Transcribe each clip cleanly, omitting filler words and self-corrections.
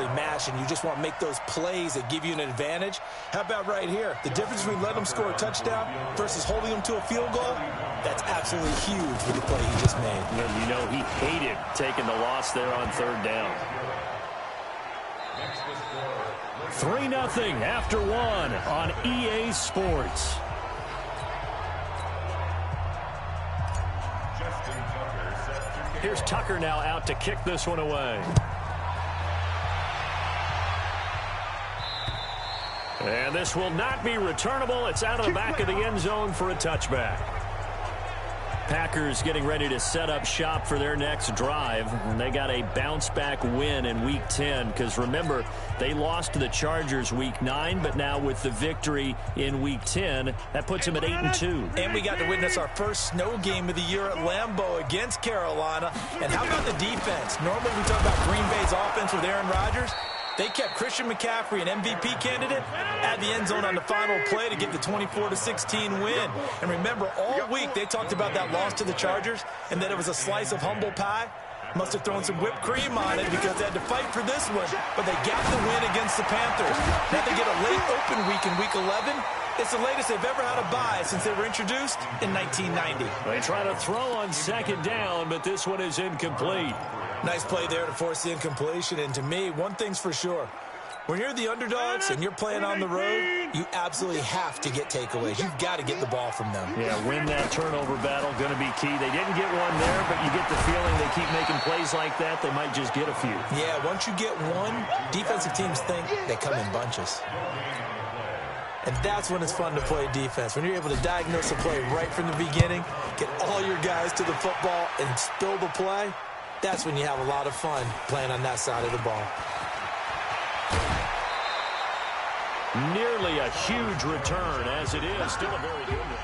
match, and you just want to make those plays that give you an advantage. How about right here? The difference between letting them score a touchdown versus holding them to a field goal, that's absolutely huge with the play he just made. And you know he hated taking the loss there on third down. 3-0 after one on EA Sports. Here's Tucker now out to kick this one away. And this will not be returnable. It's out of the back of the end zone for a touchback. Packers getting ready to set up shop for their next drive. And they got a bounce-back win in Week 10 because, remember, they lost to the Chargers Week 9, but now with the victory in Week 10, that puts them at 8-2. And we got to witness our first snow game of the year at Lambeau against Carolina. And how about the defense? Normally we talk about Green Bay's offense with Aaron Rodgers. They kept Christian McCaffrey, an MVP candidate, at the end zone on the final play to get the 24-16 win. And remember, all week they talked about that loss to the Chargers and that it was a slice of humble pie. Must have thrown some whipped cream on it because they had to fight for this one. But they got the win against the Panthers. Now they get a late open week in Week 11. It's the latest they've ever had a bye since they were introduced in 1990. They try to throw on second down, but this one is incomplete. Nice play there to force the incompletion. And to me, one thing's for sure. When you're the underdogs and you're playing on the road, you absolutely have to get takeaways. You've got to get the ball from them. Yeah, win that turnover battle, going to be key. They didn't get one there, but you get the feeling they keep making plays like that, they might just get a few. Yeah, once you get one, defensive teams think they come in bunches. And that's when it's fun to play defense. When you're able to diagnose a play right from the beginning, get all your guys to the football and spill the play, that's when you have a lot of fun playing on that side of the ball. Nearly a huge return, as it is. Still a very good one.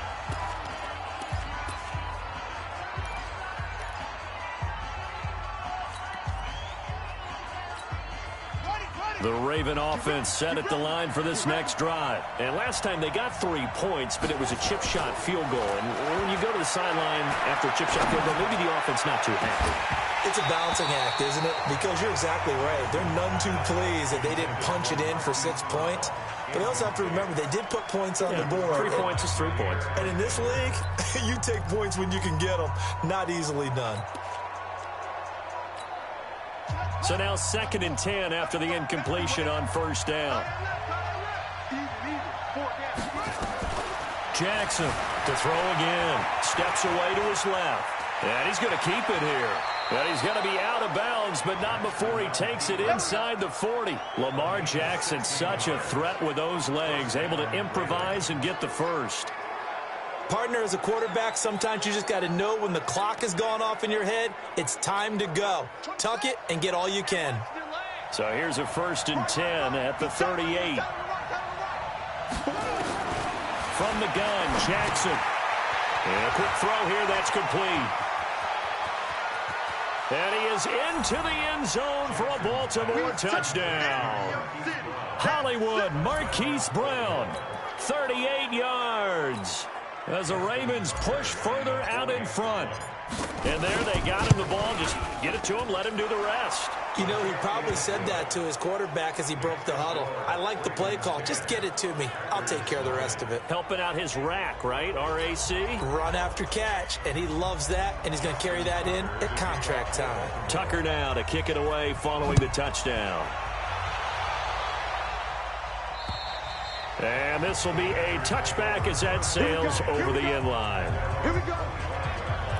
The Raven offense set at the line for this next drive. And last time they got 3 points, but it was a chip shot field goal. And when you go to the sideline after a chip shot field goal, maybe the offense not too happy. It's a balancing act, isn't it? Because you're exactly right. They're none too pleased that they didn't punch it in for 6 points. But they also have to remember they did put points on the board. 3 points is 3 points. And in this league, you take points when you can get them. Not easily done. So now 2nd and 10 after the incompletion on first down. Jackson to throw again. Steps away to his left. And he's going to keep it here. And he's going to be out of bounds, but not before he takes it inside the 40. Lamar Jackson, such a threat with those legs, able to improvise and get the first. Partner, as a quarterback, sometimes you just got to know when the clock has gone off in your head, it's time to go. Tuck it and get all you can. So here's a 1st and 10 at the 38. From the gun, Jackson. And a quick throw here, that's complete. And he is into the end zone for a Baltimore touchdown. Hollywood Marquise Brown, 38 yards. As the Ravens push further out in front. And there they got him the ball. Just get it to him, let him do the rest. You know, he probably said that to his quarterback as he broke the huddle. I like the play call. Just get it to me. I'll take care of the rest of it. Helping out his rack, right? RAC. Run after catch, and he loves that, and he's going to carry that in at contract time. Tucker now to kick it away following the touchdown. And this will be a touchback as that sails over the end line. Here we go.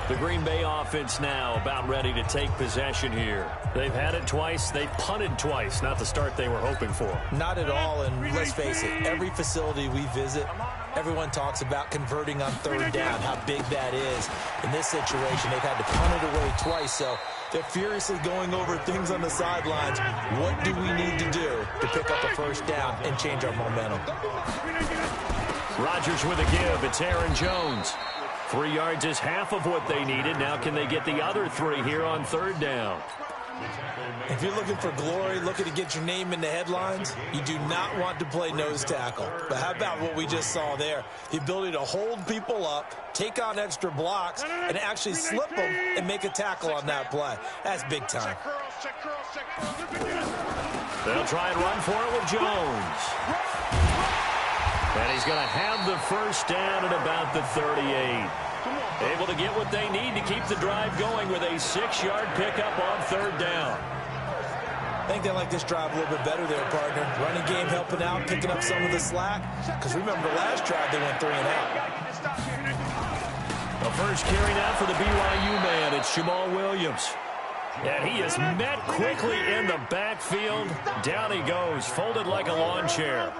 The Green Bay offense now about ready to take possession here. They've had it twice. They've punted twice. Not the start they were hoping for. Not at all, and let's face it, every facility we visit, everyone talks about converting on 3rd down, how big that is. In this situation, they've had to punt it away twice, so they're furiously going over things on the sidelines. What do we need to do to pick up a 1st down and change our momentum? Rodgers with a give. It's Aaron Jones. 3 yards is half of what they needed. Now can they get the other 3 here on 3rd down? If you're looking for glory, looking to get your name in the headlines, you do not want to play nose tackle. But how about what we just saw there? The ability to hold people up, take on extra blocks, and actually slip them and make a tackle on that play. That's big time. They'll try and run for it with Jones. And he's going to have the first down at about the 38. Able to get what they need to keep the drive going with a 6-yard pickup on 3rd down. I think they like this drive a little bit better there, partner. Running game helping out, picking up some of the slack. Because remember the last drive, they went 3 and out. The first carry now for the BYU man. It's Jamal Williams. And he is met quickly in the backfield. Down he goes, folded like a lawn chair.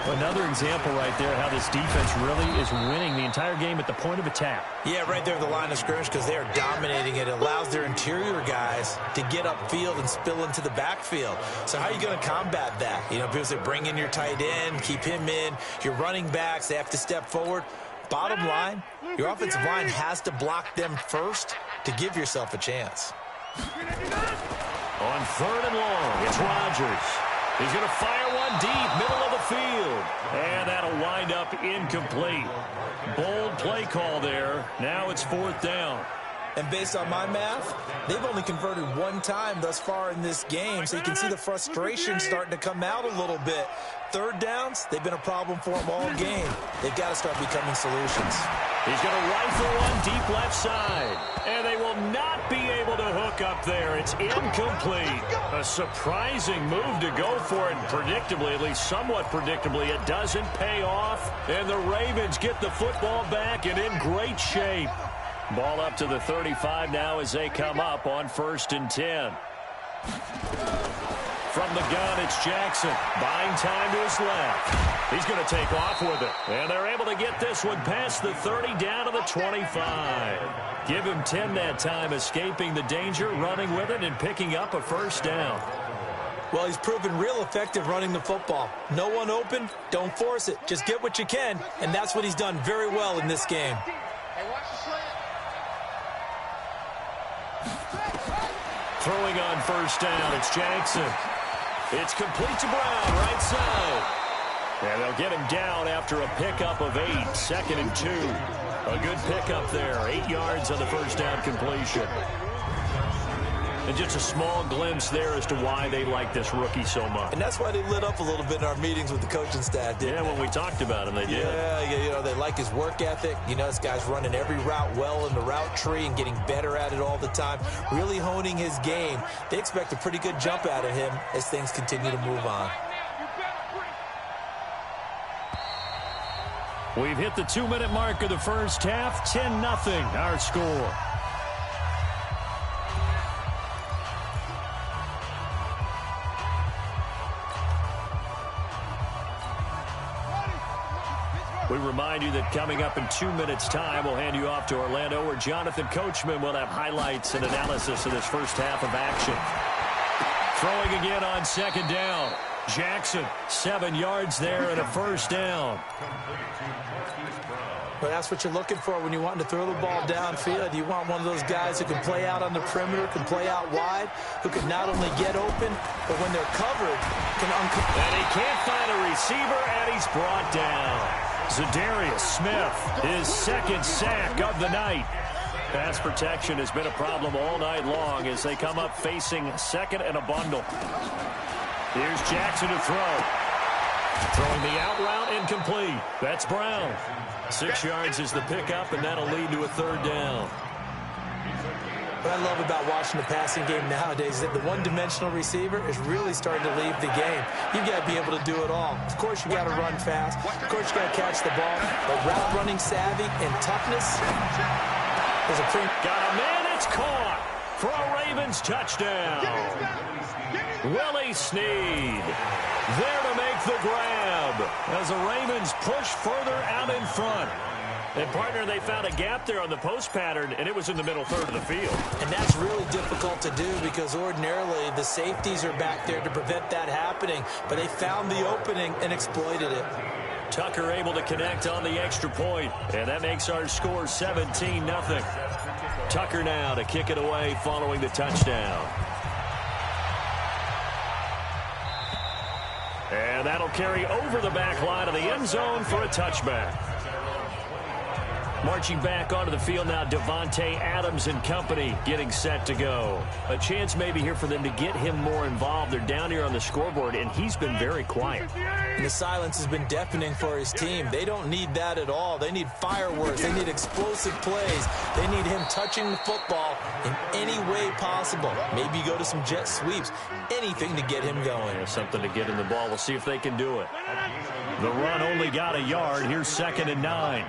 Another example right there how this defense really is winning the entire game at the point of attack. Yeah, right there at the line of scrimmage because they are dominating it. It allows their interior guys to get upfield and spill into the backfield. So how are you going to combat that? You know, people say bring in your tight end, keep him in. Your running backs, they have to step forward. Bottom line, your offensive line has to block them first to give yourself a chance. On 3rd and long, it's Rodgers. He's going to fire one deep, middle of the field. And that'll wind up incomplete. Bold play call there. Now it's 4th down. And based on my math, they've only converted 1 time thus far in this game, so you can see the frustration starting to come out a little bit. 3rd downs, they've been a problem for them all game. They've got to start becoming solutions. He's going to rifle one deep left side. And they will not be able to hook up there. It's incomplete. A surprising move to go for it. And predictably, at least somewhat predictably, it doesn't pay off. And the Ravens get the football back and in great shape. Ball up to the 35 now as they come up on 1st and 10. From the gun, it's Jackson. Buying time to his left. He's going to take off with it. And they're able to get this one past the 30 down to the 25. Give him 10 that time, escaping the danger, running with it, and picking up a 1st down. Well, he's proven real effective running the football. No one open, don't force it. Just get what you can, and that's what he's done very well in this game. Throwing on 1st down, it's Jackson. It's complete to Brown, right side. And they'll get him down after a pickup of 8, 2nd and 2. A good pickup there, 8 yards on the 1st down completion. And just a small glimpse there as to why they like this rookie so much. And that's why they lit up a little bit in our meetings with the coaching staff, didn't they? When we talked about him, they did. Yeah, you know, they like his work ethic. You know, this guy's running every route well in the route tree and getting better at it all the time, really honing his game. They expect a pretty good jump out of him as things continue to move on. We've hit the 2-minute mark of the first half, 10-0 our score. We remind you that coming up in 2 minutes' time, we'll hand you off to Orlando, where Jonathan Coachman will have highlights and analysis of this first half of action. Throwing again on 2nd down. Jackson, 7 yards there and a 1st down. Well, that's what you're looking for when you want to throw the ball downfield. You want one of those guys who can play out on the perimeter, can play out wide, who can not only get open, but when they're covered, can uncover. And he can't find a receiver, and he's brought down. Zadarius Smith, his 2nd sack of the night. Pass protection has been a problem all night long as they come up facing 2nd and a bundle. Here's Jackson to throw. Throwing the out route, incomplete. That's Brown. 6 yards is the pickup, and that'll lead to a 3rd down. What I love about watching the passing game nowadays is that the one-dimensional receiver is really starting to leave the game. You've got to be able to do it all. Of course, you got to run fast. Of course, you got to catch the ball. But route running savvy and toughness is a pretty... Got a man, it's caught for a Ravens touchdown. Willie Snead there to make the grab as the Ravens push further out in front. And, partner, they found a gap there on the post pattern, and it was in the middle 3rd of the field. And that's really difficult to do because ordinarily the safeties are back there to prevent that happening. But they found the opening and exploited it. Tucker able to connect on the extra point, and that makes our score 17-0. Tucker now to kick it away following the touchdown. And that'll carry over the back line of the end zone for a touchback. Marching back onto the field now, Devontae Adams and company getting set to go. A chance maybe here for them to get him more involved. They're down here on the scoreboard, and he's been very quiet. And the silence has been deafening for his team. They don't need that at all. They need fireworks. They need explosive plays. They need him touching the football in any way possible. Maybe go to some jet sweeps. Anything to get him going. Yeah, something to get in the ball. We'll see if they can do it. The run only got a yard. Here's 2nd and 9.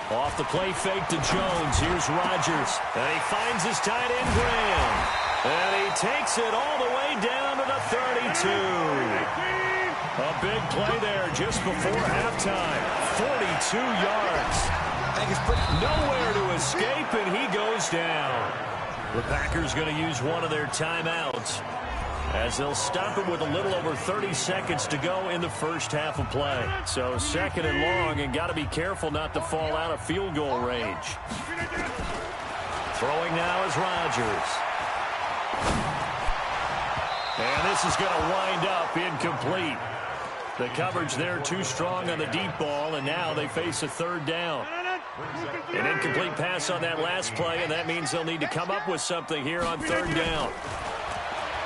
Off the play fake to Jones. Here's Rodgers. And he finds his tight end, Graham. And he takes it all the way down to the 32. A big play there just before halftime. 42 yards. I think it's nowhere to escape, and he goes down. The Packers going to use one of their timeouts as they'll stop it with a little over 30 seconds to go in the first half of play. So 2nd and long, and got to be careful not to fall out of field goal range. Throwing now is Rodgers. And this is going to wind up incomplete. The coverage there too strong on the deep ball, and now they face a 3rd down. An incomplete pass on that last play, and that means they'll need to come up with something here on 3rd down.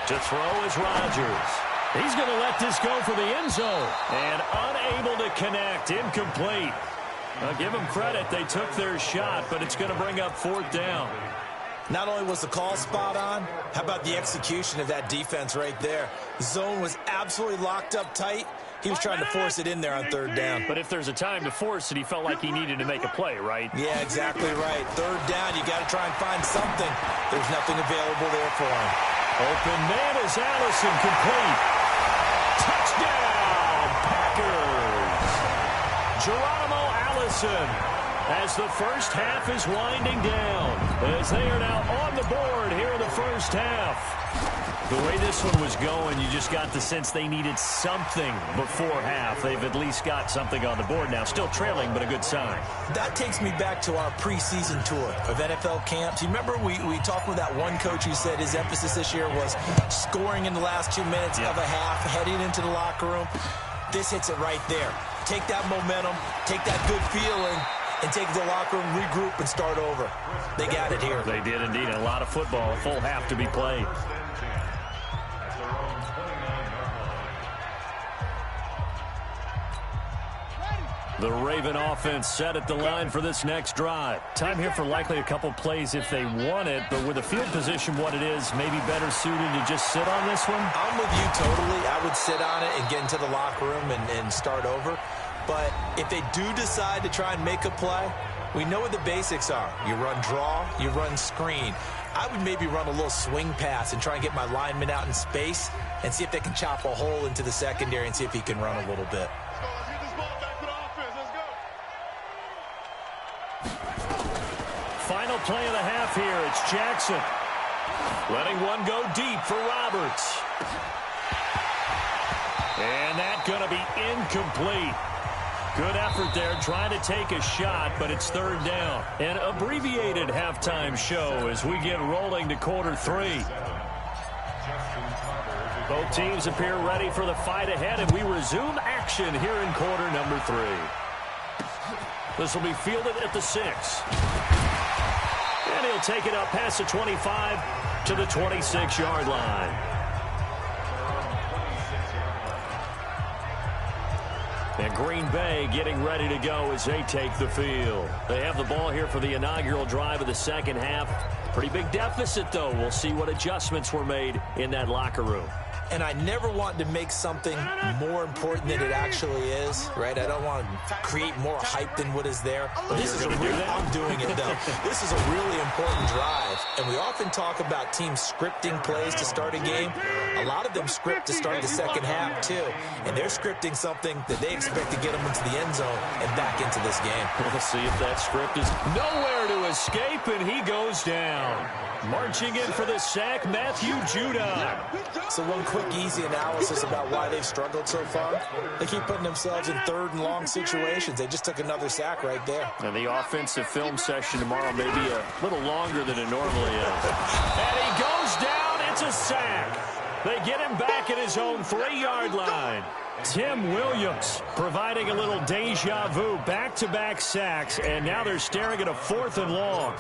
To throw is Rodgers. He's going to let this go for the end zone. And unable to connect. Incomplete. I'll give them credit. They took their shot, but it's going to bring up 4th down. Not only was the call spot on, how about the execution of that defense right there? The zone was absolutely locked up tight. He was trying to force it in there on 3rd down. But if there's a time to force it, he felt like he needed to make a play, right? Yeah, exactly right. 3rd down, you got to try and find something. There's nothing available there for him. Open man is Allison, complete. Touchdown, Packers. Geronimo Allison, as the first half is winding down, as they are now on the board here in the first half. The way this one was going, you just got the sense they needed something before half. They've at least got something on the board now. Still trailing, but a good sign. That takes me back to our preseason tour of NFL camps. You remember we talked with that one coach who said his emphasis this year was scoring in the last 2 minutes of a half, heading into the locker room. This hits it right there. Take that momentum, take that good feeling, and take the locker room, regroup, and start over. They got it here. They did indeed. A lot of football, a full half to be played. The Raven offense set at the line for this next drive. Time here for likely a couple plays if they want it, but with the field position what it is, maybe better suited to just sit on this one? I'm with you totally. I would sit on it and get into the locker room and start over. But if they do decide to try and make a play, we know what the basics are. You run draw, you run screen. I would maybe run a little swing pass and try and get my lineman out in space and see if they can chop a hole into the secondary and see if he can run a little bit. Final play of the half here. It's Jackson. Letting one go deep for Roberts. And that's going to be incomplete. Good effort there, trying to take a shot, but it's 3rd down. An abbreviated halftime show as we get rolling to quarter 3. Both teams appear ready for the fight ahead, and we resume action here in quarter number 3. This will be fielded at the 6. And he'll take it up past the 25 to the 26-yard line. And Green Bay getting ready to go as they take the field. They have the ball here for the inaugural drive of the second half. Pretty big deficit, though. We'll see what adjustments were made in that locker room. And I never want to make something more important than it actually is, right? I don't want to create more hype than what is there. But this is I'm doing it, though. This is a really important drive. And we often talk about teams scripting plays to start a game. A lot of them script to start the second half, too. And they're scripting something that they expect to get them into the end zone and back into this game. We'll see if that script is nowhere to escape, and he goes down. Marching in for the sack, Matthew Judon. So one quick, easy analysis about why they've struggled so far. They keep putting themselves in 3rd and long situations. They just took another sack right there. And the offensive film session tomorrow may be a little longer than it normally is. And he goes down. It's a sack. They get him back at his own 3-yard line. Tim Williams providing a little deja vu, back-to-back sacks, and now they're staring at a 4th and long.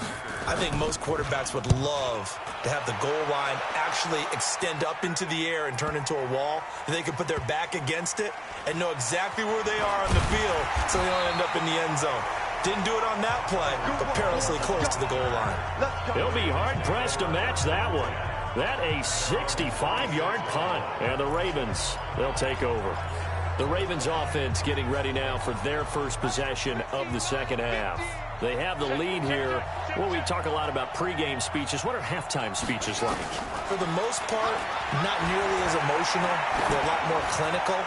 I think most quarterbacks would love to have the goal line actually extend up into the air and turn into a wall. They can put their back against it and know exactly where they are on the field so they don't end up in the end zone. Didn't do it on that play, but perilously close to the goal line. He'll be hard-pressed to match that one. That a 65-yard punt. And the Ravens, they'll take over. The Ravens offense getting ready now for their first possession of the second half. They have the lead here. Well, we talk a lot about pregame speeches. What are halftime speeches like? For the most part, not nearly as emotional. They're a lot more clinical.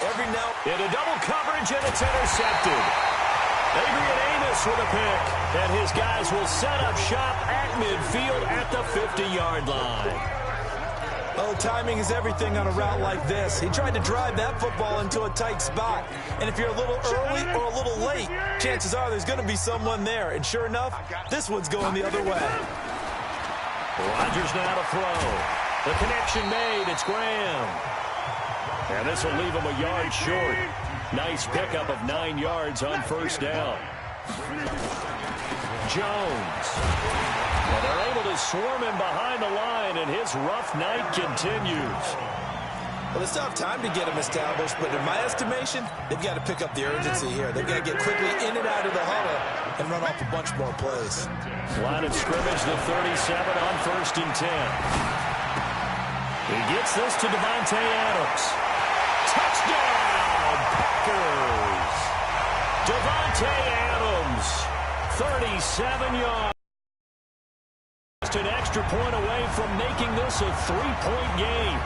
Every now into double coverage, and it's intercepted. Adrian Amos with a pick, and his guys will set up shop at midfield at the 50-yard line. Oh, timing is everything on a route like this. He tried to drive that football into a tight spot. And if you're a little early or a little late, chances are there's going to be someone there. And sure enough, this one's going the other way. Rodgers now to throw. The connection made. It's Graham. And this will leave him a yard short. Nice pickup of 9 yards on first down. Jones. And they're able to swarm him behind the line, and his rough night continues. Well, they still have time to get him established, but in my estimation, they've got to pick up the urgency here. They've got to get quickly in and out of the huddle and run off a bunch more plays. Line of scrimmage, the 37 on 1st and 10. He gets this to Davante Adams. Touchdown, Packers! Davante Adams, 37 yards. Just an extra point away from making this a 3-point game.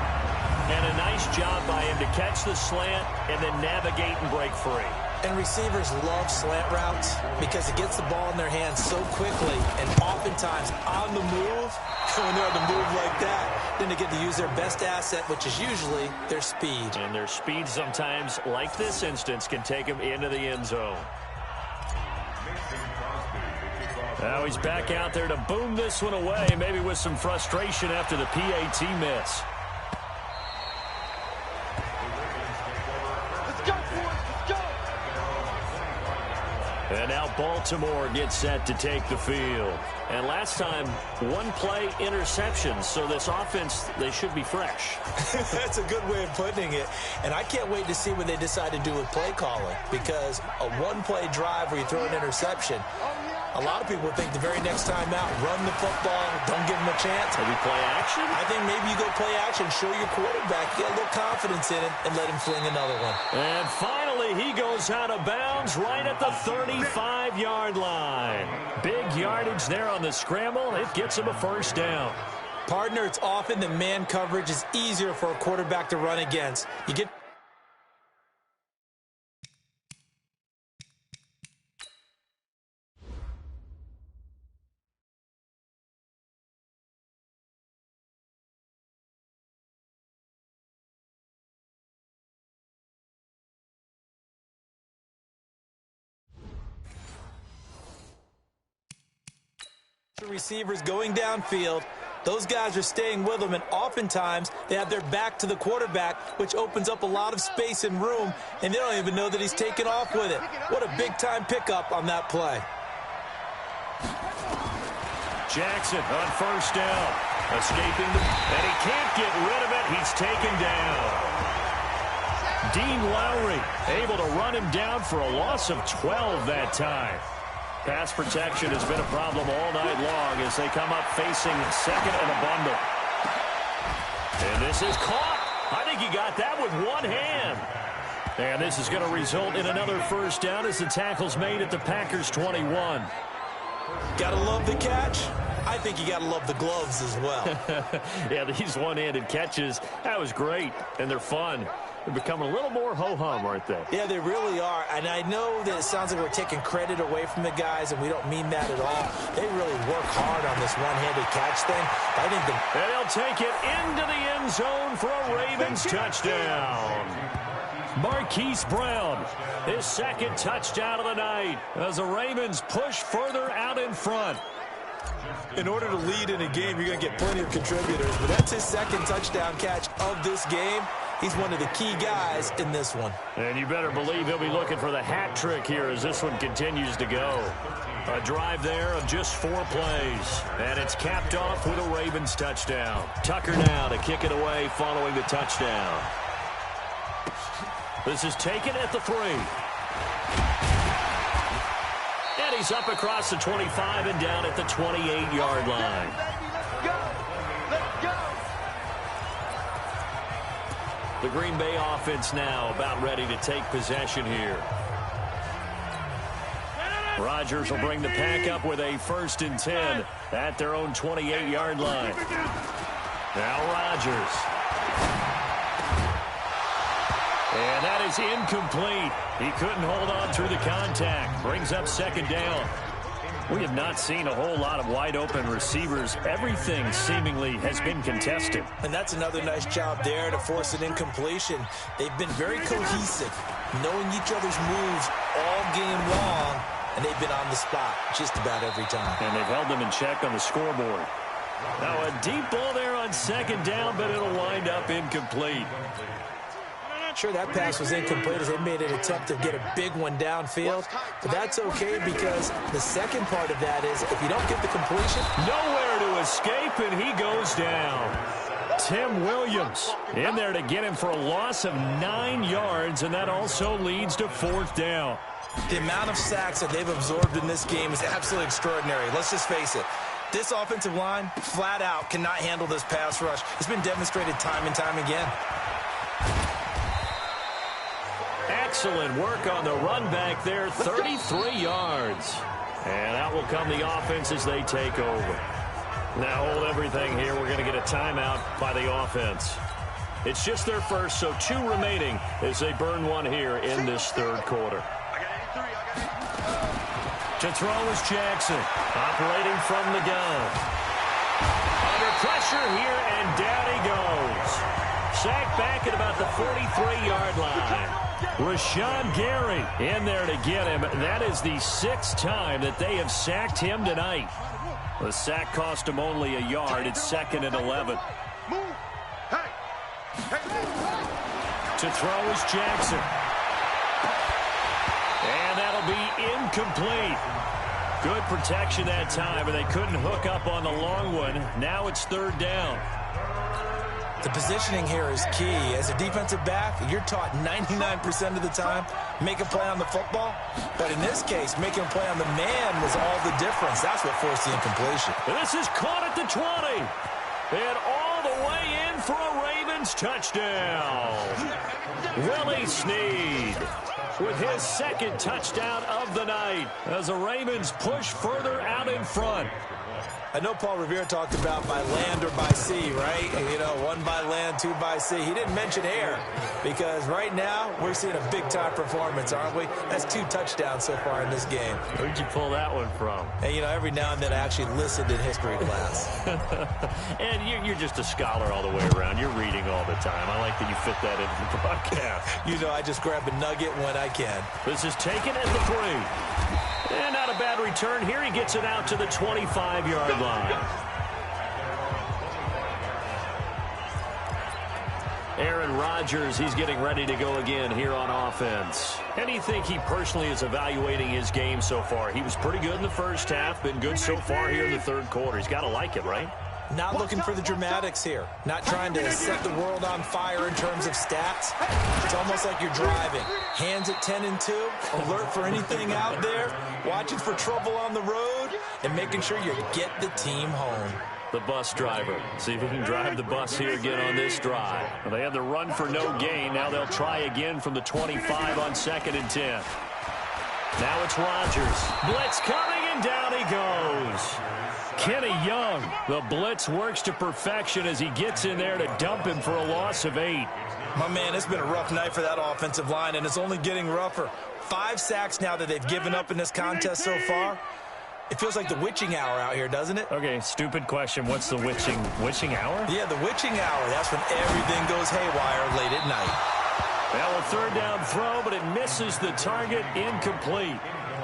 And a nice job by him to catch the slant and then navigate and break free. And receivers love slant routes because it gets the ball in their hands so quickly and oftentimes on the move. When they're on the move like that, then they get to use their best asset, which is usually their speed. And their speed sometimes, like this instance, can take them into the end zone. Now he's back out there to boom this one away, maybe with some frustration after the PAT miss. And now Baltimore gets set to take the field. And last time, 1-play interception. So this offense, they should be fresh. That's a good way of putting it. And I can't wait to see what they decide to do with play calling. Because a 1-play drive where you throw an interception, a lot of people think the very next time out, run the football, don't give them a chance. Maybe play action? I think maybe you go play action, show your quarterback, get a little confidence in it, and let him fling another one. And finally, he goes out of bounds right at the 35-yard line. Big yardage there on the scramble. It gets him a first down. Partner, it's often that man coverage is easier for a quarterback to run against. You get receivers going downfield. Those guys are staying with them, and oftentimes they have their back to the quarterback, which opens up a lot of space and room, and they don't even know that he's taken off with it. What a big-time pickup on that play. Jackson on first down. Escaping, and he can't get rid of it. He's taken down. Dean Lowry able to run him down for a loss of 12 that time. Pass protection has been a problem all night long as they come up facing second and a bundle. And this is caught. I think he got that with one hand. And this is going to result in another first down as the tackle's made at the Packers 21. Gotta love the catch. I think you gotta love the gloves as well. Yeah, these one-handed catches, that was great, and they're fun. They're becoming a little more ho-hum, aren't they? Yeah, they really are. And I know that it sounds like we're taking credit away from the guys, and we don't mean that at all. They really work hard on this one-handed catch thing. I think and they'll take it into the end zone for a Ravens touchdown. Marquise Brown, his second touchdown of the night as the Ravens push further out in front. In order to lead in a game, you're going to get plenty of contributors, but that's his second touchdown catch of this game. He's one of the key guys in this one. And you better believe he'll be looking for the hat trick here as this one continues to go. A drive there of just 4 plays. And it's capped off with a Ravens touchdown. Tucker now to kick it away following the touchdown. This is taken at the 3. And he's up across the 25 and down at the 28-yard line. The Green Bay offense now about ready to take possession here. Rodgers will bring the pack up with a 1st and 10 at their own 28-yard line. Now Rodgers. And that is incomplete. He couldn't hold on through the contact. Brings up 2nd down. We have not seen a whole lot of wide-open receivers. Everything seemingly has been contested. And that's another nice job there to force an incompletion. They've been very cohesive, knowing each other's moves all game long, and they've been on the spot just about every time. And they've held them in check on the scoreboard. Now a deep ball there on 2nd down, but it'll wind up incomplete. Sure, that pass was incomplete as they made an attempt to get a big one downfield. But that's okay because the second part of that is if you don't get the completion. Nowhere to escape, and he goes down. Tim Williams in there to get him for a loss of 9 yards, and that also leads to 4th down. The amount of sacks that they've absorbed in this game is absolutely extraordinary. Let's just face it. This offensive line, flat out, cannot handle this pass rush. It's been demonstrated time and time again. Excellent work on the run back there, 33 yards. And out will come the offense as they take over. Now hold everything here. We're going to get a timeout by the offense. It's just their first, so 2 remaining as they burn one here in this 3rd quarter. To throw is Jackson, operating from the gun. Under pressure here, and down he goes. Sacked back at about the 43-yard line. Rashawn Gary in there to get him. That is the 6th time that they have sacked him tonight. The sack cost him only a yard. It's 2nd and 11. To throw is Jackson. And that'll be incomplete. Good protection that time, but they couldn't hook up on the long one. Now it's 3rd down. The positioning here is key. As a defensive back, you're taught 99% of the time, make a play on the football. But in this case, making a play on the man was all the difference. That's what forced the incompletion. And this is caught at the 20. And all the way in for a Ravens touchdown. Willie Snead with his 2nd touchdown of the night as the Ravens push further out in front. I know Paul Revere talked about by land or by sea, right? You know, 1 by land, 2 by sea. He didn't mention air because right now we're seeing a big-time performance, aren't we? That's 2 touchdowns so far in this game. Where'd you pull that one from? And, you know, every now and then I actually listened in history class. And you're just a scholar all the way around. You're reading all the time. I like that you fit that into the broadcast. You know, I just grab a nugget when I can. This is taken at the 3. And not a bad return here. He gets it out to the 25-yard line. Aaron Rodgers, he's getting ready to go again here on offense. And do you think he personally is evaluating his game so far? He was pretty good in the first half, been good so far here in the 3rd quarter. He's got to like it, right? Not looking for the dramatics here. Not trying to set the world on fire in terms of stats. It's almost like you're driving. Hands at 10 and 2. Alert for anything out there. Watching for trouble on the road. And making sure you get the team home. The bus driver. See if he can drive the bus here again on this drive. Well, they had the run for no gain. Now they'll try again from the 25 on 2nd and 10. Now it's Rodgers. Blitz coming, and down he goes. Kenny Young, the blitz works to perfection as he gets in there to dump him for a loss of 8. My man, it's been a rough night for that offensive line, and it's only getting rougher. 5 sacks now that they've given up in this contest so far. It feels like the witching hour out here, doesn't it? Okay, stupid question. What's the witching hour? Yeah, the witching hour. That's when everything goes haywire late at night. Well, a 3rd down throw, but it misses the target, incomplete.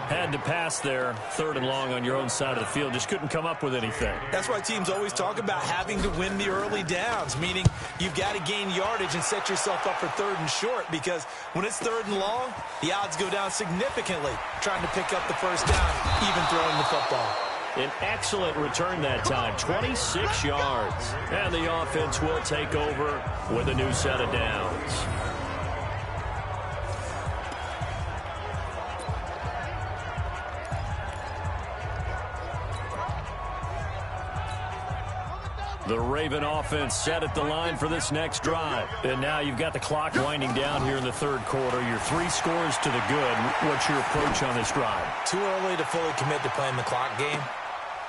Had to pass there, 3rd and long on your own side of the field. Just couldn't come up with anything. That's why teams always talk about having to win the early downs, meaning you've got to gain yardage and set yourself up for 3rd and short, because when it's 3rd and long, the odds go down significantly trying to pick up the first down, even throwing the football. An excellent return that time, 26 yards. And the offense will take over with a new set of downs. The Raven offense set at the line for this next drive. And now you've got the clock winding down here in the 3rd quarter. You're 3 scores to the good. What's your approach on this drive? Too early to fully commit to playing the clock game.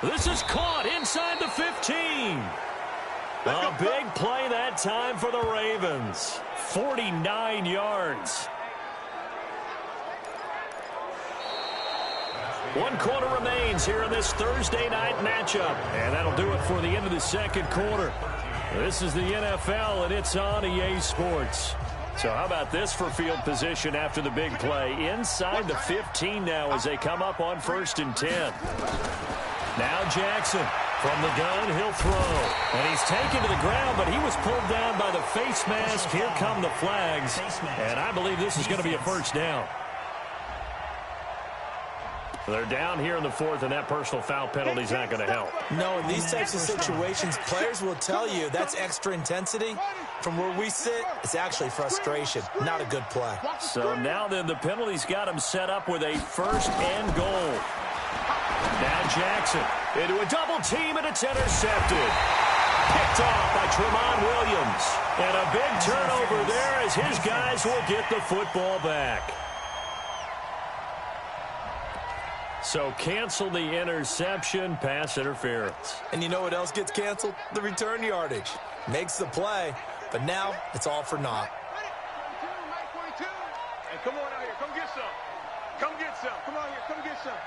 This is caught inside the 15. A big play that time for the Ravens. 49 yards. 1 quarter remains here in this Thursday night matchup. And that'll do it for the end of the 2nd quarter. This is the NFL, and it's on EA Sports. So how about this for field position after the big play? Inside the 15 now as they come up on 1st and 10. Now Jackson from the gun, he'll throw. And he's taken to the ground, but he was pulled down by the face mask. Here come the flags. And I believe this is going to be a first down. They're down here in the 4th, and that personal foul penalty is not going to help. No, in these types of situations, players will tell you that's extra intensity. From where we sit, it's actually frustration, not a good play. So now then the penalty's got him set up with a 1st and goal. Now Jackson into a double team, and it's intercepted. Picked off by Tremont Williams. And a big turnover there as his guys will get the football back. So cancel the interception, pass interference. And you know what else gets canceled? The return yardage. Makes the play, but now it's all for naught. Hey, come on out here. Come get some. Come get some. Come on here. Come get some.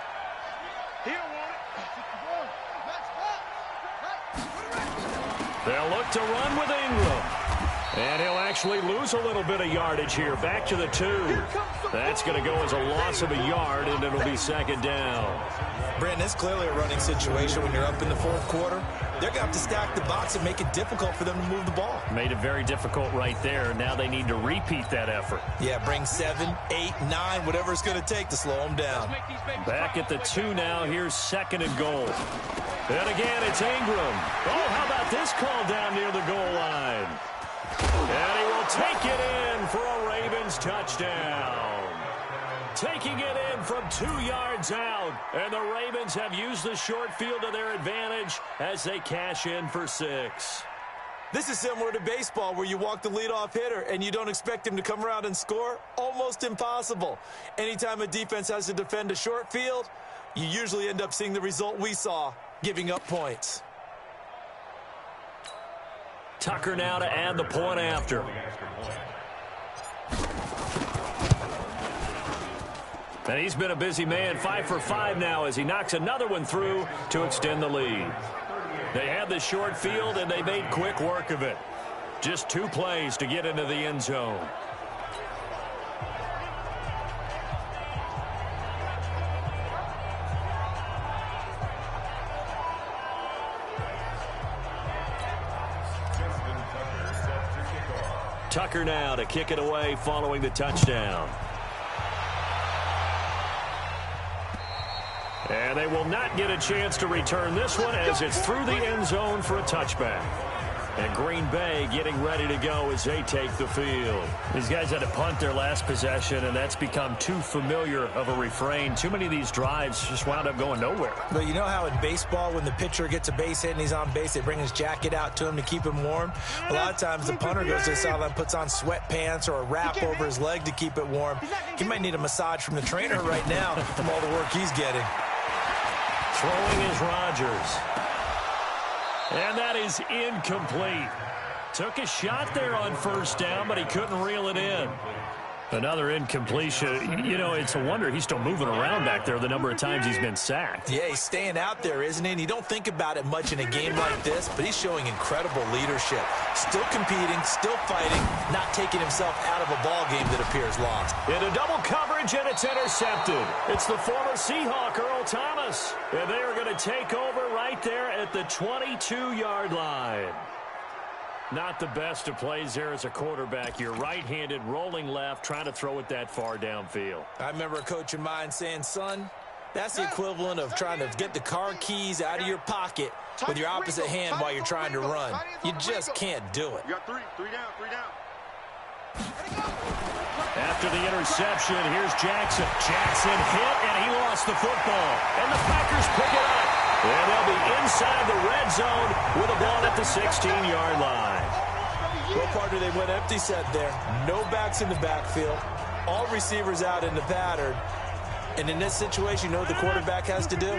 He don't want it. They'll look to run with Ingram. And he'll actually lose a little bit of yardage here. Back to the 2. That's going to go as a loss of a yard, and it'll be 2nd down. Brandon, it's clearly a running situation when you're up in the 4th quarter. They're going to have to stack the box and make it difficult for them to move the ball. Made it very difficult right there. Now they need to repeat that effort. Yeah, bring 7, 8, 9, whatever it's going to take to slow them down. Back at the 2 now. Here's 2nd and goal. And again, it's Ingram. Oh, how about this call down near the goal line? And he will take it in for a Ravens touchdown. Taking it in from 2 yards out. And the Ravens have used the short field to their advantage as they cash in for 6. This is similar to baseball where you walk the leadoff hitter and you don't expect him to come around and score. Almost impossible. Anytime a defense has to defend a short field, you usually end up seeing the result we saw, giving up points. Tucker now to add the point after. And he's been a busy man, 5 for 5 now as he knocks another one through to extend the lead. They had the short field, and they made quick work of it. Just 2 plays to get into the end zone. Tucker now to kick it away following the touchdown. And they will not get a chance to return this one as it's through the end zone for a touchback. And Green Bay getting ready to go as they take the field. These guys had to punt their last possession, and that's become too familiar of a refrain. Too many of these drives just wound up going nowhere. But you know how in baseball, when the pitcher gets a base hit and he's on base, they bring his jacket out to him to keep him warm? A lot of times the punter goes to the sideline, puts on sweatpants or a wrap over his leg to keep it warm. He might need a massage from the trainer right now from all the work he's getting. Throwing is Rodgers. And that is incomplete. Took a shot there on 1st down, but he couldn't reel it in. Another incompletion. You know, it's a wonder he's still moving around back there the number of times he's been sacked. Yeah, he's staying out there, isn't he? And you don't think about it much in a game like this, but he's showing incredible leadership. Still competing, still fighting, not taking himself out of a ball game that appears lost. In a double coverage, and it's intercepted. It's the former Seahawk, Earl Thomas. And they are going to take over right there at the 22-yard line. Not the best of plays there as a quarterback. You're right-handed, rolling left, trying to throw it that far downfield. I remember a coach of mine saying, son, that's the equivalent of trying to get the car keys out of your pocket with your opposite hand while you're trying to run. You just can't do it. You got three down. After the interception, here's Jackson. Jackson hit, and he lost the football. And the Packers pick it up. And they'll be inside the red zone with a ball at the 16-yard line. Well, partner, they went empty set there. No backs in the backfield. All receivers out in the pattern. And in this situation, you know what the quarterback has to do?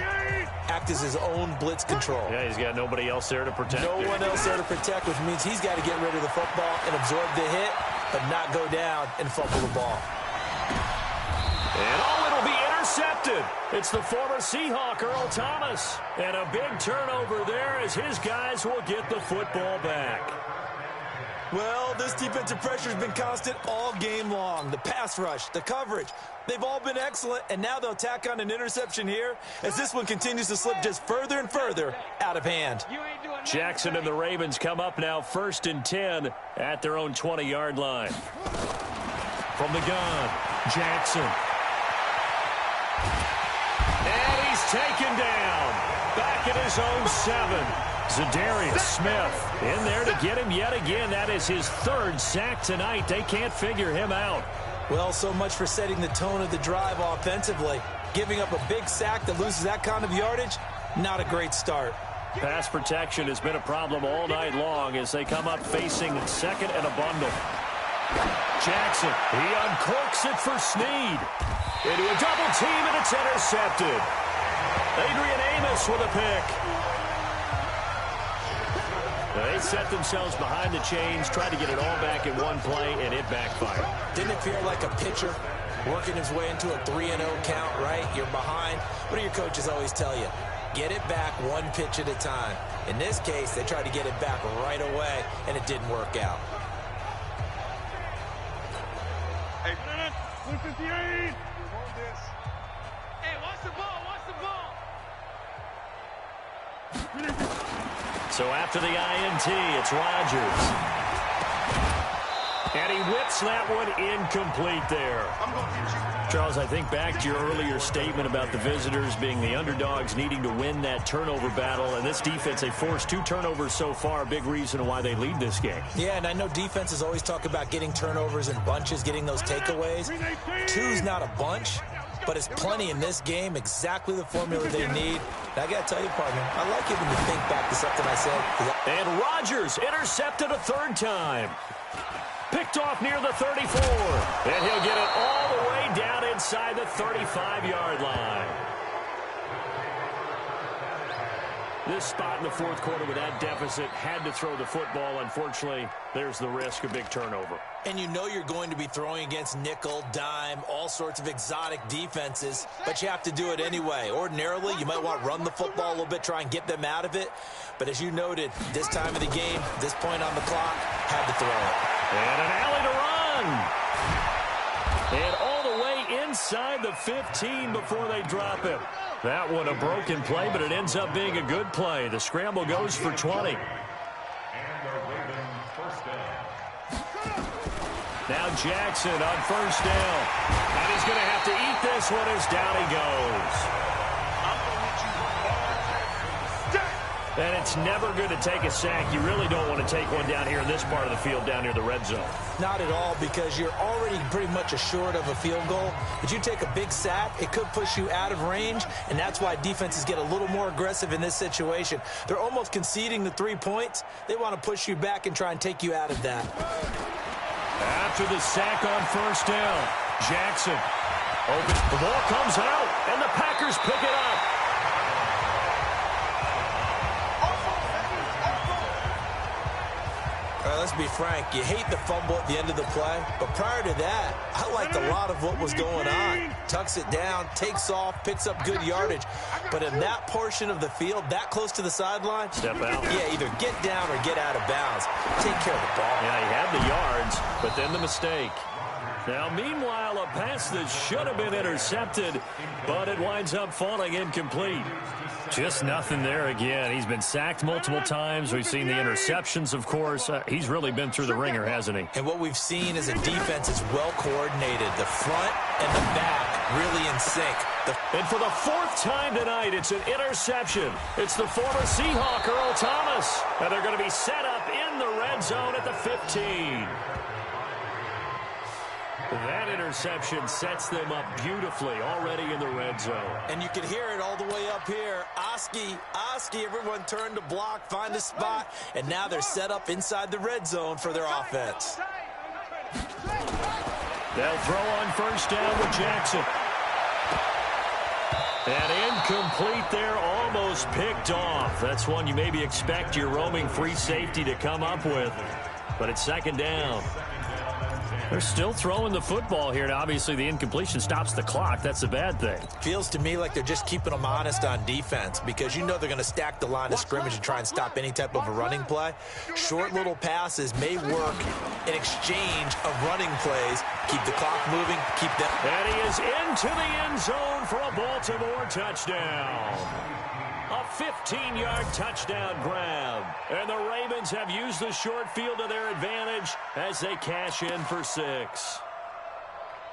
Act as his own blitz control. Yeah, he's got nobody else there to protect. No one else there to protect, which means he's got to get rid of the football and absorb the hit, but not go down and fumble the ball. And it'll be intercepted. It's the former Seahawk, Earl Thomas. And a big turnover there as his guys will get the football back. Well, this defensive pressure has been constant all game long. The pass rush, the coverage, they've all been excellent, and now they'll tack on an interception here as this one continues to slip just further and further out of hand. Jackson and the Ravens come up now 1st and 10 at their own 20-yard line. From the gun, Jackson. And he's taken down back at his own 7. Zadarius Smith in there to get him yet again. That is his 3rd sack tonight. They can't figure him out. Well, so much for setting the tone of the drive offensively. Giving up a big sack that loses that kind of yardage, not a great start. Pass protection has been a problem all night long as they come up facing 2nd and a bundle. Jackson, he uncorks it for Snead. Into a double team, and it's intercepted. Adrian Amos with a pick. They set themselves behind the chains, tried to get it all back in one play, and it backfired. Didn't it feel like a pitcher working his way into a 3-0 count, right? You're behind. What do your coaches always tell you? Get it back one pitch at a time. In this case, they tried to get it back right away, and it didn't work out. Hey, 158. Hey, watch the ball, watch the ball. So after the INT, it's Rodgers. And he whips that one incomplete there. I'm going to get you. Charles, I think back to your earlier statement about the visitors being the underdogs needing to win that turnover battle. And this defense, they forced 2 turnovers so far, a big reason why they lead this game. Yeah, and I know defenses always talk about getting turnovers in bunches, getting those takeaways. 2's not a bunch, but it's plenty in this game, exactly the formula they need. And I got to tell you, partner, I like it when you think back to something I said. And Rodgers intercepted a 3rd time. Picked off near the 34. And he'll get it all the way down inside the 35-yard line. This spot in the 4th quarter with that deficit, had to throw the football. Unfortunately, there's the risk of big turnover. And you know you're going to be throwing against nickel, dime, all sorts of exotic defenses, but you have to do it anyway. Ordinarily, you might want to run the football a little bit, try and get them out of it. But as you noted, this time of the game, this point on the clock, had to throw it. And an alley to run. And all the way inside the 15 before they drop him. That one a broken play, but it ends up being a good play. The scramble goes for 20. Now Jackson on 1st down. And he's going to have to eat this one as down he goes. And it's never good to take a sack. You really don't want to take one down here in this part of the field down near the red zone. Not at all, because you're already pretty much assured of a field goal. But you take a big sack, it could push you out of range, and that's why defenses get a little more aggressive in this situation. They're almost conceding the 3 points. They want to push you back and try and take you out of that. After the sack on 1st down, Jackson opens. The ball comes out, and the Packers pick it up. let's be frank, you hate the fumble at the end of the play, but prior to that, I liked a lot of what was going on. Tucks it down, takes off, picks up good yardage, but in that portion of the field, that close to the sideline, step out. Yeah, either get down or get out of bounds. Take care of the ball. Yeah, he had the yards, but then the mistake. Now, meanwhile, a pass that should have been intercepted, but it winds up falling incomplete. Just nothing there again. He's been sacked multiple times. We've seen the interceptions, of course. He's really been through the ringer, hasn't he? And what we've seen is a defense is well coordinated. The front and the back really in sync. And for the fourth time tonight, it's an interception. It's the former Seahawk, Earl Thomas. And they're going to be set up in the red zone at the 15. That interception sets them up beautifully already in the red zone. And you can hear it all the way up here. Oski, everyone turned to block, find a spot, and now they're set up inside the red zone for their offense. They'll throw on first down with Jackson. And incomplete there, almost picked off. That's one you maybe expect your roaming free safety to come up with. But it's second down. They're still throwing the football here, and obviously the incompletion stops the clock. That's a bad thing. Feels to me like they're just keeping them honest on defense because you know they're going to stack the line of scrimmage and try and stop any type of a running play. Short little passes may work in exchange of running plays. Keep the clock moving, keep them. And he is into the end zone for a Baltimore touchdown. A 15-yard touchdown grab. And the Ravens have used the short field to their advantage as they cash in for 6.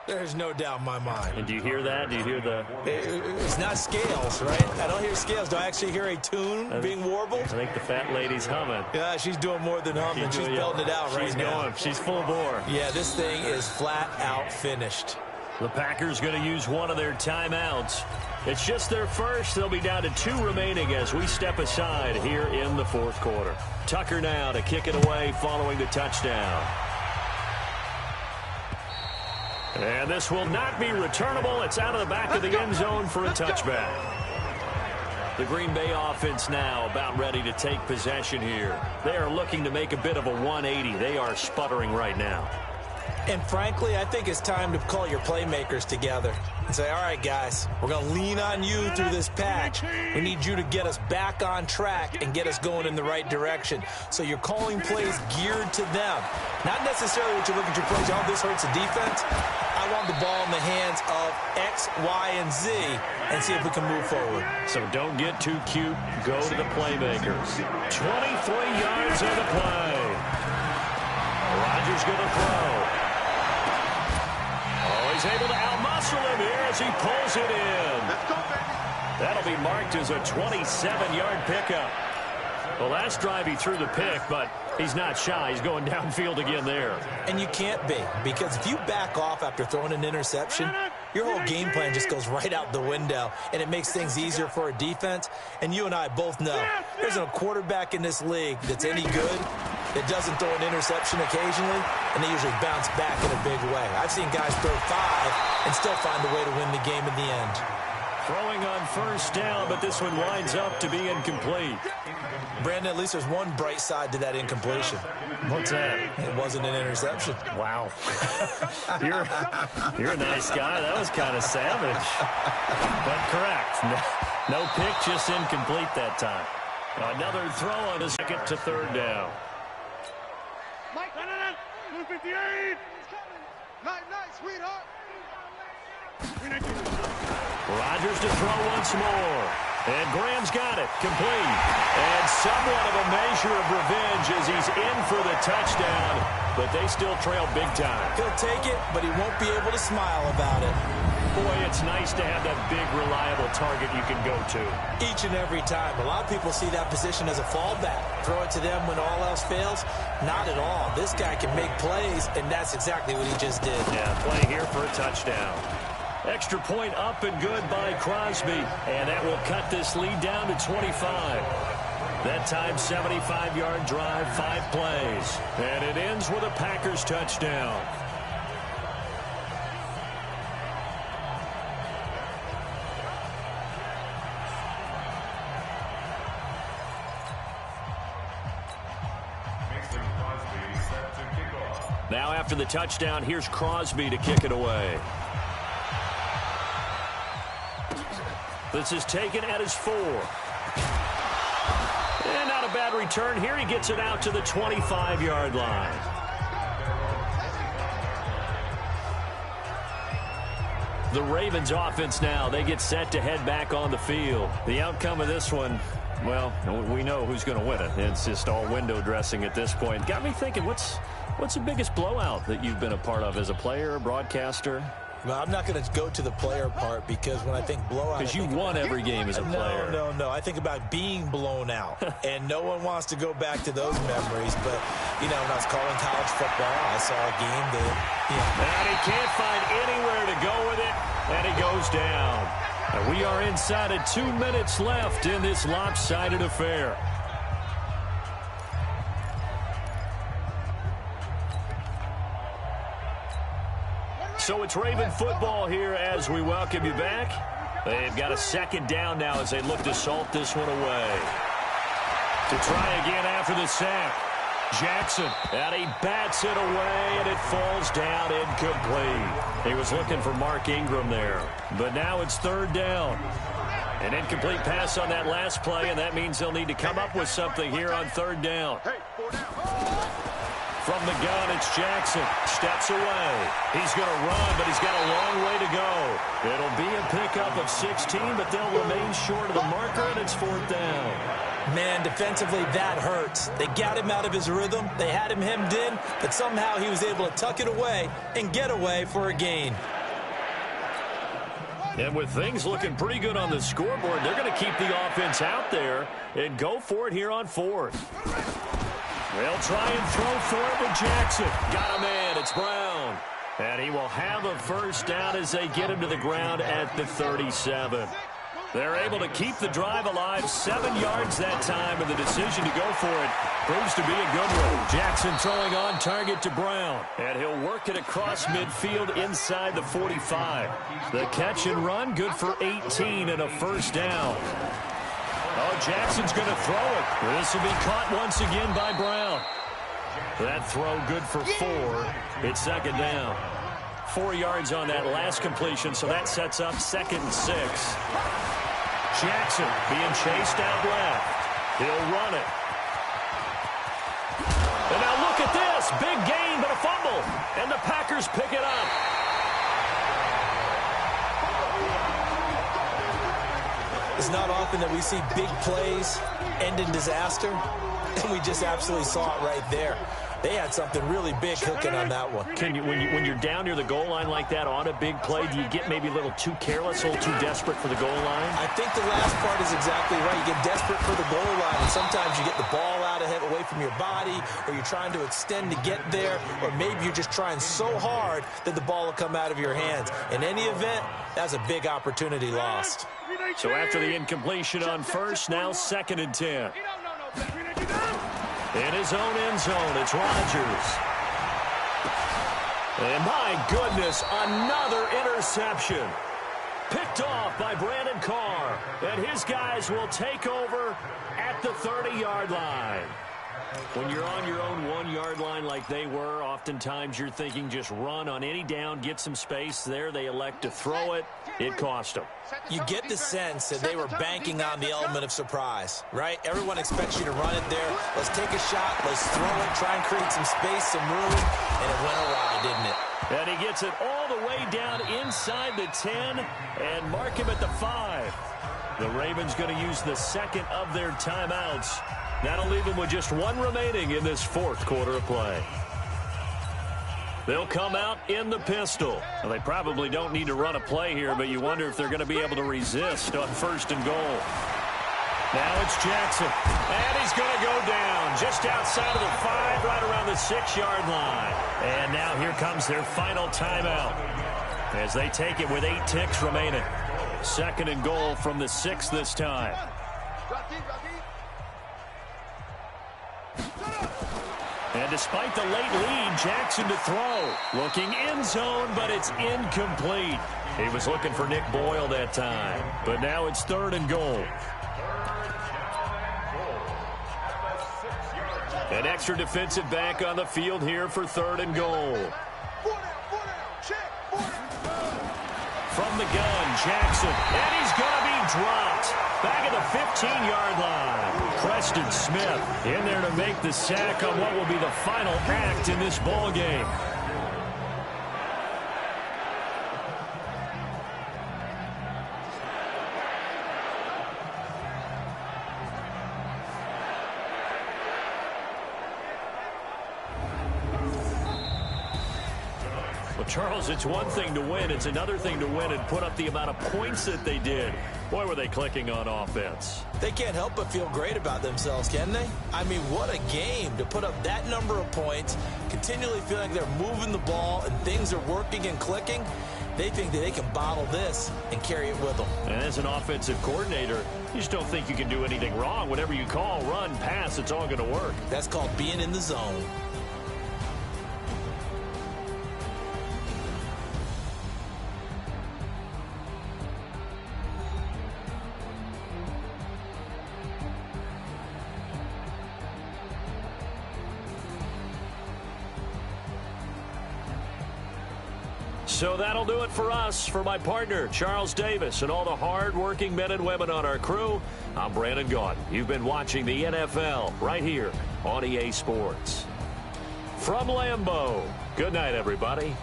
There's no doubt in my mind. And do you hear that? Do you hear the... It's not scales, right? I don't hear scales. Do I actually hear a tune being warbled? I think the fat lady's humming. Yeah, she's doing more than humming. She's belting it out right now. Going. She's full bore. Yeah, this thing is flat out finished. The Packers going to use one of their timeouts. It's just their first. They'll be down to 2 remaining as we step aside here in the fourth quarter. Tucker now to kick it away following the touchdown. And this will not be returnable. It's out of the back of the end zone for a touchback. The Green Bay offense now about ready to take possession here. They are looking to make a bit of a 180. They are sputtering right now. And frankly, I think it's time to call your playmakers together and say, all right, guys, we're going to lean on you through this patch. We need you to get us back on track and get us going in the right direction. So you're calling plays geared to them. Not necessarily what you look at your plays, oh, this hurts the defense. I want the ball in the hands of X, Y, and Z and see if we can move forward. So don't get too cute. Go to the playmakers. 23 yards on the play. Rodgers going to throw. He's able to outmuscle him here as he pulls it in. Let's go, baby. That'll be marked as a 27-yard pickup. Well, last drive he threw the pick, but he's not shy. He's going downfield again there. And you can't be, because if you back off after throwing an interception, your whole game plan just goes right out the window, and it makes things easier for a defense. And you and I both know there's a quarterback in this league that's any good that doesn't throw an interception occasionally, and they usually bounce back in a big way. I've seen guys throw 5 and still find a way to win the game in the end. Throwing on first down, but this one winds up to be incomplete. Brandon, at least there's one bright side to that incompletion. What's that? It wasn't an interception. Wow. You're a nice guy. That was kind of savage. But correct. No pick, just incomplete that time. Another throw on a second to third down. Mike, 258. Night, sweetheart. Rodgers to throw once more. And Graham's got it. Complete. And somewhat of a measure of revenge as he's in for the touchdown. But they still trail big time. He'll take it, but he won't be able to smile about it. Boy, it's nice to have that big, reliable target you can go to. Each and every time. A lot of people see that position as a fallback. Throw it to them when all else fails. Not at all. This guy can make plays, and that's exactly what he just did. Yeah, play here for a touchdown. Extra point up and good by Crosby. And that will cut this lead down to 25. That time, 75-yard drive, 5 plays. And it ends with a Packers touchdown. Now after the touchdown, here's Crosby to kick it away. This is taken at his 4. And not a bad return here. He gets it out to the 25-yard line. The Ravens offense now, they get set to head back on the field. The outcome of this one, well, we know who's going to win it. It's just all window dressing at this point. Got me thinking, what's the biggest blowout that you've been a part of as a player, broadcaster? Well, I'm not going to go to the player part because when I think blowout... Because you won every game as a player. No. I think about being blown out. And no one wants to go back to those memories. But, you know, when I was calling college football, I saw a game that... And he can't find anywhere to go with it. And he goes down. And we are inside of 2 minutes left in this lopsided affair. So it's Raven football here as we welcome you back. They've got a second down now as they look to salt this one away. To try again after the sack. Jackson, and he bats it away, and it falls down incomplete. He was looking for Mark Ingram there, but now it's third down. An incomplete pass on that last play, and that means they'll need to come up with something here on third down. From the gun, it's Jackson. Steps away. He's going to run, but he's got a long way to go. It'll be a pickup of 16, but they'll remain short of the marker, and it's fourth down. Man, defensively, that hurts. They got him out of his rhythm. They had him hemmed in, but somehow he was able to tuck it away and get away for a gain. And with things looking pretty good on the scoreboard, they're going to keep the offense out there and go for it here on fourth. They'll try and throw for it with Jackson. Got a man. It's Brown. And he will have a first down as they get him to the ground at the 37. They're able to keep the drive alive, 7 yards that time, and the decision to go for it proves to be a good one. Jackson throwing on target to Brown, and he'll work it across midfield inside the 45. The catch and run, good for 18 and a first down. Oh, Jackson's going to throw it. This will be caught once again by Brown. That throw good for 4. It's second down. 4 yards on that last completion, so that sets up 2nd and 6. Jackson being chased out left. He'll run it. And now look at this. Big gain, but a fumble. And the Packers pick it up. It's not often that we see big plays end in disaster, and we just absolutely saw it right there. They had something really big cooking on that one. When you're down near the goal line like that on a big play, do you get maybe a little too careless, a little too desperate for the goal line? I think the last part is exactly right. You get desperate for the goal line, and sometimes you get the ball out ahead, away from your body, or you're trying to extend to get there, or maybe you're just trying so hard that the ball will come out of your hands. In any event, that's a big opportunity lost. So after the incompletion on first, now 2nd and 10. In his own end zone, it's Rodgers. And my goodness, another interception. Picked off by Brandon Carr. And his guys will take over at the 30-yard line. When you're on your own 1-yard line like they were, oftentimes you're thinking just run on any down, get some space there. They elect to throw it. It cost them. You get the sense that they were banking on the element of surprise, right? Everyone expects you to run it there. Let's take a shot. Let's throw it. Try and create some space, some room. And it went awry, didn't it? And he gets it all the way down inside the 10 and mark him at the 5. The Ravens going to use the second of their timeouts. That'll leave them with just 1 remaining in this 4th quarter of play. They'll come out in the pistol. Well, they probably don't need to run a play here, but you wonder if they're going to be able to resist on 1st and goal. Now it's Jackson, and he's going to go down just outside of the 5, right around the 6-yard line. And now here comes their final timeout as they take it with 8 ticks remaining. 2nd and goal from the 6 this time. And despite the late lead, Jackson to throw. Looking end zone, but it's incomplete. He was looking for Nick Boyle that time. But now it's 3rd and goal. An extra defensive back on the field here for 3rd and goal. 4 down, check, 4 down. From the gun, Jackson, and he's going to be dropped. Back at the 15-yard line. Preston Smith in there to make the sack on what will be the final act in this ball game. Well, Charles, it's one thing to win. It's another thing to win and put up the amount of points that they did. Boy, were they clicking on offense. They can't help but feel great about themselves, can they? I mean, what a game to put up that number of points, continually feeling like they're moving the ball and things are working and clicking. They think that they can bottle this and carry it with them. And as an offensive coordinator, you just don't think you can do anything wrong. Whatever you call, run, pass, it's all going to work. That's called being in the zone. So that'll do it for us. For my partner, Charles Davis, and all the hard-working men and women on our crew, I'm Brandon Gaudin. You've been watching the NFL right here on EA Sports. From Lambeau, good night, everybody.